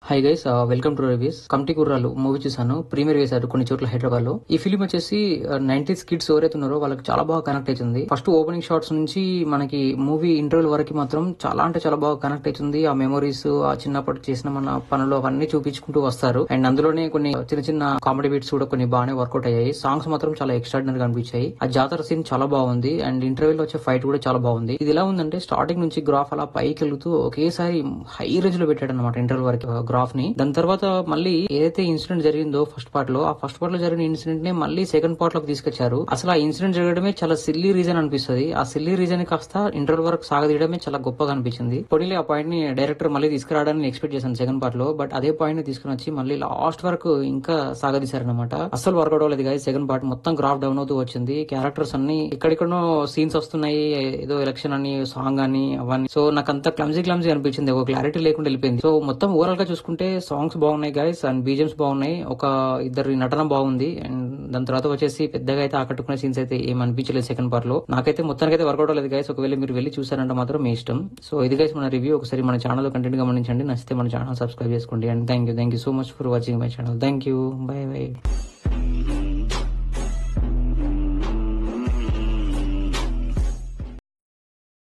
High guys, welcome to reviews. Committee Kurrollu movie చూసాను. Premiere వేశారు కొన్ని చోట్ల హైదరాబాద్ లో. ఈ ఫిలిం వచ్చేసి 90s కిడ్స్ ఎవరైతే ఉన్నారో వాళ్ళకి చాలా బాగా కనెక్ట్ అవుతుంది. ఫస్ట్ ఓపెనింగ్ షాట్స్ నుంచి మనకి మూవీ ఇంటర్వ్యూ వరకు మాత్రం చాలా అంటే చాలా బాగా కనెక్ట్ అవుతుంది. ఆ మెమరీస్, ఆ చిన్నప్పటి చేసిన మన పనులు అవన్నీ చూపించుకుంటూ వస్తారు. అండ్ అందులోనే కొన్ని చిన్న చిన్న కామెడీ బీట్స్ కూడా కొన్ని బాగానే వర్కౌట్ అయ్యాయి. సాంగ్స్ మాత్రం చాలా ఎక్స్ట్రాడినరీ గా అనిపించాయి. ఆ జాతర సీన్ చాలా బాగుంది. అండ్ ఇంటర్వ్యూలో వచ్చే ఫైట్ కూడా చాలా బాగుంది. ఇది ఎలా ఉందంటే స్టార్టింగ్ నుంచి గ్రాఫ్ అలా పైకి వెళ్తూ ఒకేసారి హై రేంజ్ లో పెట్టాడు అనమాట ఇంటర్వ్యూ వరకు గ్రాఫ్ ని. దాని తర్వాత మళ్ళీ ఏదైతే ఇన్సిడెంట్ జరిగిందో ఫస్ట్ పార్ట్ లో, ఆ ఫస్ట్ పార్ట్ లో జరిగిన ఇన్సిడెంట్ ని మళ్ళీ సెకండ్ పార్ట్ లోకి తీసుకొచ్చారు. అసలు ఆ ఇన్సిడెంట్ జరగడమే చాలా సిల్లీ రీజన్ అనిపిస్తుంది. ఆ సిల్లీ రీజన్ కాస్త ఇంటర్వ్యూ వరకు సాగదీయడమే చాలా గొప్పగా అనిపించింది. పొడిలే ఆ పాయింట్ ని డైరెక్టర్ మళ్ళీ తీసుకురావడానికి ఎక్స్పెక్ట్ చేశాను సెకండ్ పార్ట్ లో. బట్ అదే పాయింట్ ని తీసుకుని వచ్చి మళ్ళీ లాస్ట్ వరకు ఇంకా సాగదీశారనమాట. అసలు వర్కౌట్ అవ్వలేదు గాయస్. సెకండ్ పార్ట్ మొత్తం గ్రాఫ్ డౌన్ అవుతూ వచ్చింది. క్యారెక్టర్స్ అన్ని ఇక్కడిక్కడో సీన్స్ వస్తున్నాయి, ఏదో ఎలక్షన్ అని సాంగ్ అని అవన్నీ. సో నాకు అంత క్లమ్జీ అనిపించింది. ఒక క్లారిటీ లేకుండా వెళ్ళిపోయింది. సో మొత్తం ఓవరాల్ గా చూసుకుంటే సాంగ్స్ బాగున్నాయి గైస్, అండ్ బీజిఎమ్స్ బాగున్నాయి. ఒక ఇద్దరు నటన బాగుంది. అండ్ దాని తర్వాత వచ్చేసి పెద్దగా అయితే ఆకట్టుకునే సీన్స్ అయితే ఏం అనిపించలేదు సెకండ్ పార్ట్ లో. నాకైతే మొత్తానికి అయితే వర్కౌట్ అవ్వలేదు గైస్. ఒకవేళ మీరు వెళ్ళి చూసారంటే మాత్రం మీ ఇష్టం. సో ఇది గైస్ మన రివ్యూ. ఒకసారి మన ఛానల్ కంటెంట్ గమనించండి. నచ్చితే మన ఛానల్ సబ్స్క్రైబ్ చేసుకోండి. And thank you so much for watching my channel. Thank you, by by.